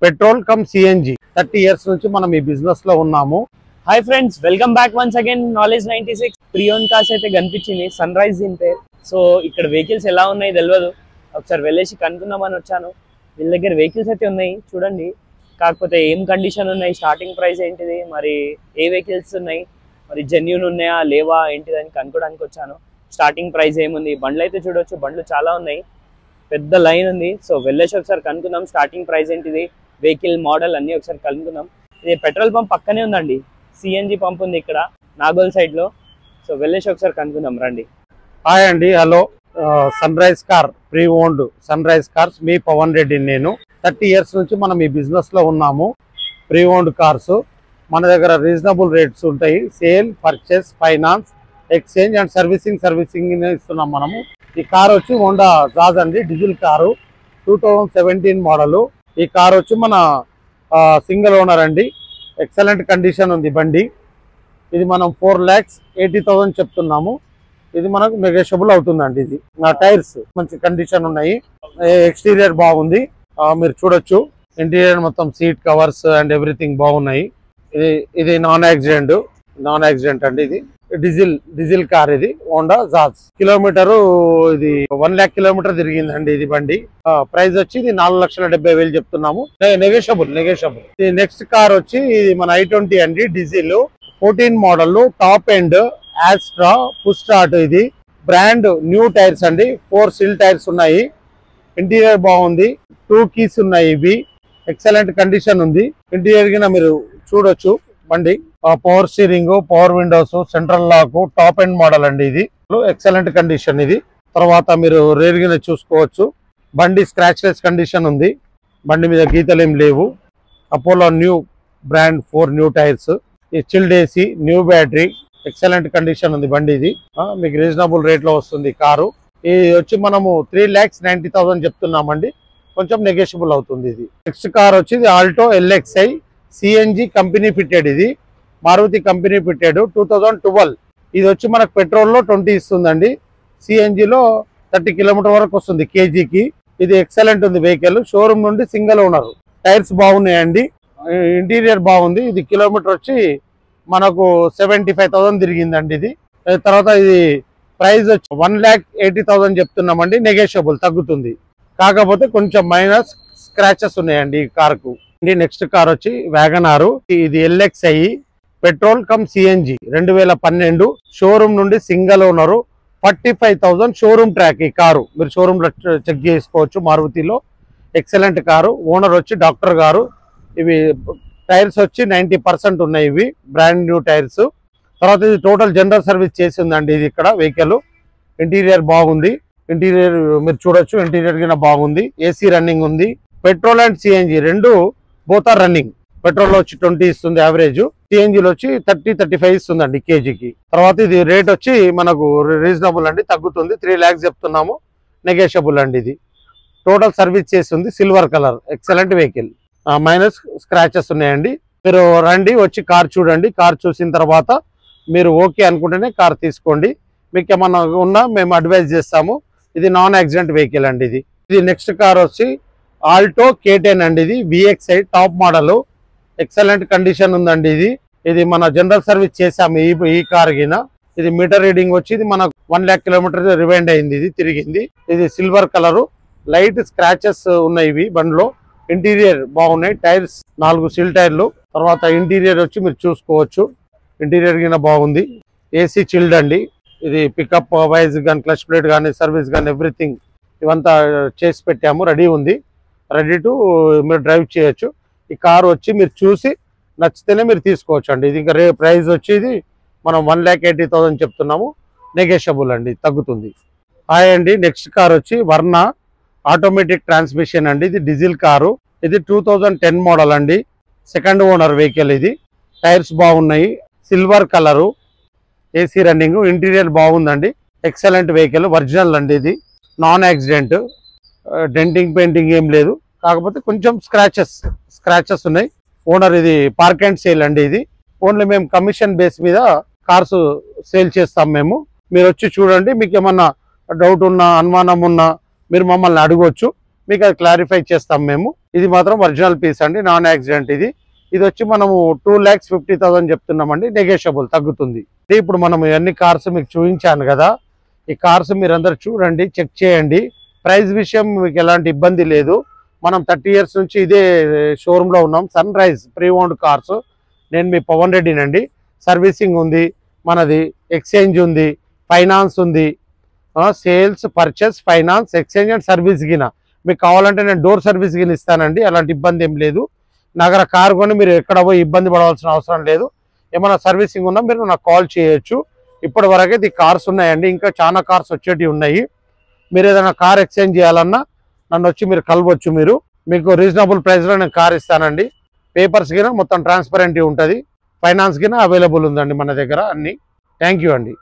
Petrol come CNG 30 years నుంచి మనం ఈ బిజినెస్ లో ఉన్నాము. Hi friends, welcome back once again knowledge 96. Pre-owned cars అయితే కనిపించింది, సన్ రైజ్ దీని పేరు. సో ఇక్కడ వెహికల్స్ ఎలా ఉన్నాయి తెలియదు, ఒకసారి వెళ్ళేసి కనుక్కుందామని వచ్చాను. వీళ్ళ దగ్గర వెహికల్స్ అయితే ఉన్నాయి చూడండి, కాకపోతే ఏం కండిషన్ ఉన్నాయి, స్టార్టింగ్ ప్రైస్ ఏంటిది, మరి ఏ వెహికల్స్ ఉన్నాయి, మరి జెన్యూన్ ఉన్నాయా లేవా ఏంటిదని కనుక్కోడానికి వచ్చాను. స్టార్టింగ్ ప్రైస్ ఏముంది, బండ్లు అయితే చూడొచ్చు, బండ్లు చాలా ఉన్నాయి, పెద్ద లైన్ ఉంది. సో వెళ్ళేసి ఒకసారి కనుక్కుందాం, స్టార్టింగ్ ప్రైస్ ఏంటిది, వెహికల్ మోడల్ అన్నీ ఒకసారి కనుక్కుందాం. ఇది పెట్రోల్ పంప్ పక్కనే ఉందండి, సిఎన్జి పంప్ ఉంది ఇక్కడ నాగోల్ సైడ్ లో. సో వెళ్ళేసి ఒకసారి కనుక్కుందాం రండి. హాయ్ అండి, hello. Sunrise car pre owned sunrise cars, మీ పవన్ రెడ్డి. నేను 30 ఇయర్స్ నుంచి మనం ఈ బిజినెస్ లో ఉన్నాము. ప్రీ ఓన్డ్ కార్స్ మన దగ్గర రీజనబుల్ రేట్స్ ఉంటాయి. Sale, purchase, finance, exchange and servicing ఇస్తున్నాం మనము. ఈ కార్ వచ్చి హోండా జాజ్ అండి, డీజిల్ కారు, 2017 మోడల్. ఈ కార్ వచ్చి మన సింగిల్ ఓనర్ అండి, ఎక్సలెంట్ కండిషన్ ఉంది బండి. ఇది మనం 4,80,000 చెప్తున్నాము. ఇది మనకు నెగోషియబుల్ అవుతుందండి. ఇది నా టైర్స్ మంచి కండిషన్ ఉన్నాయి, ఎక్స్టీరియర్ బాగుంది, మీరు చూడొచ్చు. ఇంటీరియర్ మొత్తం సీట్ కవర్స్ అండ్ ఎవ్రీథింగ్ బాగున్నాయి. ఇది నాన్ యాక్సిడెంట్ అండి. ఇది డీజిల్ కార్, ఇది హోండా జాజ్. కిలోమీటరు ఇది 1 lakh కిలోమీటర్ తిరిగిందండి ఇది బండి. ప్రైస్ వచ్చి ఇది 4,70,000 చెప్తున్నాము, నెగోషియబుల్. ఇది నెక్స్ట్ కార్ వచ్చి ఇది మన i20 అండి, diesel 14 model, top end, Asta, push start. ఇది బ్రాండ్ న్యూ టైర్స్ అండి, 4 సిల్ టైర్స్ ఉన్నాయి. ఇంటీరియర్ బాగుంది, 2 కీస్ ఉన్నాయి. ఇవి ఎక్సలెంట్ కండిషన్ ఉంది. ఇంటీరియర్ గా మీరు చూడొచ్చు బండి. Power steering, power windows, central lock, top end model అండి. ఇది ఎక్సలెంట్ కండిషన్. ఇది తర్వాత మీరు రేర్ గా చూసుకోవచ్చు. బండి స్క్రాచ్ లెస్ కండిషన్ ఉంది, బండి మీద గీతలు ఏం లేవు. Apollo new brand 4 new tyres, chilled AC, new battery, excellent condition ఉంది బండి. ఇది మీకు రీజనబుల్ రేట్ లో వస్తుంది కారు. ఇది వచ్చి మనము 3,90,000 చెప్తున్నామండి, కొంచెం నెగోషియబుల్ అవుతుంది. ఇది నెక్స్ట్ కార్ వచ్చి ఇది Alto LXi CNG company fitted. ఇది మారుతి కంపెనీ ఫిట్టెడ్, 2012. ఇది వచ్చి మనకు పెట్రోల్ లో 20 ఇస్తుందండి, సిఎన్జిలో 30 కిలోమీటర్ వరకు వస్తుంది కేజీకి. ఇది ఎక్సలెంట్ ఉంది వెహికల్, షోరూమ్ నుండి సింగిల్ ఓనర్. టైర్స్ బాగున్నాయండి, ఇంటీరియర్ బాగుంది. ఇది కిలోమీటర్ వచ్చి మనకు 75,000 తిరిగిందండి. ఇది తర్వాత ఇది ప్రైస్ వచ్చి 1,80,000 చెప్తున్నామండి, నెగోషియబుల్, తగ్గుతుంది. కాకపోతే కొంచెం మైనస్ స్క్రాచెస్ ఉన్నాయండి ఈ కార్కు. నెక్స్ట్ కార్ వచ్చి వ్యాగనార్. ఇది LXi petrol come CNG 2012, showroom నుండి సింగిల్ ఓనరు, 45,000 షోరూమ్ ట్రాక్. ఈ కారు మీరు షోరూమ్ లో చెక్ చేసుకోవచ్చు. మారుతిలో ఎక్సలెంట్ కారు. ఓనర్ వచ్చి డాక్టర్ గారు. ఇవి టైర్స్ వచ్చి 90% ఉన్నాయి, ఇవి బ్రాండ్ న్యూ టైర్స్. తర్వాత ఇది టోటల్ జనరల్ సర్వీస్ చేసిందండి. ఇది ఇక్కడ వెహికల్ ఇంటీరియర్ బాగుంది, ఇంటీరియర్ మీరు చూడొచ్చు, ఇంటీరియర్ కింద బాగుంది. ఏసీ రన్నింగ్ ఉంది. పెట్రోల్ అండ్ సిఎన్జి రెండు బోత్ ఆర్ రన్నింగ్. పెట్రోల్ వచ్చి 20 ఇస్తుంది యావరేజ్, సిఎన్జిలో వచ్చి 30-35 ఇస్తుందండి కేజీకి. తర్వాత ఇది రేట్ వచ్చి మనకు రీజనబుల్ అండి, తగ్గుతుంది. 3 lakhs చెప్తున్నాము, నెగోషియబుల్ అండి. ఇది టోటల్ సర్వీస్ చేస్తుంది, silver colour, excellent vehicle. Minus scratches ఉన్నాయండి. మీరు రండి, వచ్చి కార్ చూడండి. కార్ చూసిన తర్వాత మీరు ఓకే అనుకుంటేనే కార్ తీసుకోండి. మీకు ఏమన్నా ఉన్నా మేము అడ్వైజ్ చేస్తాము. ఇది నాన్ యాక్సిడెంట్ వెహికల్ అండి. ఇది నెక్స్ట్ కార్ వచ్చి ఆల్టో K10 అండి. ఇది VXi top model, excellent condition ఉందండి. ఇది మన జనరల్ సర్వీస్ చేసాము ఈ కార్ కింద. ఇది మీటర్ రీడింగ్ వచ్చి ఇది మనకు 1 lakh కిలోమీటర్ రివైండ్ అయింది, ఇది తిరిగింది. ఇది సిల్వర్ కలర్, లైట్ స్క్రాచెస్ ఉన్నాయి ఇవి బండ్లో. ఇంటీరియర్ బాగున్నాయి, టైర్స్ 4 సిల్ టైర్లు. తర్వాత ఇంటీరియర్ వచ్చి మీరు చూసుకోవచ్చు, ఇంటీరియర్ కింద బాగుంది. ఏసీ చిల్డ్ అండి. ఇది పికప్ వైజ్ కానీ, క్లచ్ ప్లేట్ కానీ, సర్వీస్ కానీ, ఎవ్రీథింగ్ ఇవంతా చేసి పెట్టాము, రెడీ ఉంది. రెడీ టు మీరు డ్రైవ్ చేయొచ్చు. ఈ కారు వచ్చి మీరు చూసి నచ్చితేనే మీరు తీసుకోవచ్చు అండి. ఇది ఇంకా ప్రైస్ వచ్చి ఇది మనం 1,80,000 చెప్తున్నాము, నెగోషియబుల్ అండి, తగ్గుతుంది. హాయ్ అండి, నెక్స్ట్ కార్ వచ్చి వర్ణ ఆటోమేటిక్ ట్రాన్స్మిషన్ అండి. ఇది డీజిల్ కారు. ఇది 2010 మోడల్ అండి, సెకండ్ ఓనర్ వెహికల్. ఇది టైర్స్ బాగున్నాయి, silver colour, AC running, interior బాగుందండి, ఎక్సలెంట్ వెహికల్, ఒరిజినల్ అండి. ఇది నాన్ యాక్సిడెంట్, డెంటింగ్ పెయింటింగ్ ఏం లేదు, కాకపోతే కొంచెం స్క్రాచెస్ ఉన్నాయి. ఓనర్ ఇది పార్క్ అండ్ సేల్ అండి. ఇది ఓన్లీ మేము కమిషన్ బేస్ మీద కార్స్ సేల్ చేస్తాం మేము. మీరు వచ్చి చూడండి, మీకు ఏమన్నా డౌట్ ఉన్నా, అనుమానం ఉన్నా మీరు మమ్మల్ని అడగవచ్చు. మీకు అది క్లారిఫై చేస్తాం మేము. ఇది మాత్రం ఒరిజినల్ పీస్ అండి, నాన్ యాక్సిడెంట్. ఇది వచ్చి మనము 2,50,000 చెప్తున్నామండి, నెగోషియబుల్ తగ్గుతుంది. ఇప్పుడు మనం అన్ని కార్స్ మీకు చూపించాను కదా, ఈ కార్స్ మీరందరూ చూడండి, చెక్ చేయండి. ప్రైస్ విషయం మీకు ఎలాంటి ఇబ్బంది లేదు. మనం 30 ఇయర్స్ నుంచి ఇదే షోరూంలో ఉన్నాం. Sunrise Pre Owned Cars. నేను మీ పవన్ రెడ్డినండి. సర్వీసింగ్ ఉంది మనది, ఎక్స్చేంజ్ ఉంది, ఫైనాన్స్ ఉంది. Sales, purchase, finance, exchange and service గిన మీకు కావాలంటే నేను డోర్ సర్వీస్ గిన ఇస్తానండి. అలాంటి ఇబ్బంది ఏం లేదు. నగర కారు కొని మీరు ఎక్కడ పోయి ఇబ్బంది పడవలసిన అవసరం లేదు. ఏమైనా సర్వీసింగ్ ఉన్నా మీరు నాకు కాల్ చేయొచ్చు. ఇప్పటి వరకైతే ఈ కార్స్ ఉన్నాయండి, ఇంకా చాలా కార్స్ వచ్చేటివి ఉన్నాయి. మీరు ఏదైనా కార్ ఎక్స్చేంజ్ చేయాలన్నా నన్ను వచ్చి మీరు కలవచ్చు. మీకు రీజనబుల్ ప్రైస్లో నేను కార్ ఇస్తానండి. పేపర్స్ గిన మొత్తం ట్రాన్స్పరెంట్ ఉంటుంది. ఫైనాన్స్ గిన అవైలబుల్ ఉందండి మన దగ్గర అన్ని. థ్యాంక్ యూ అండి.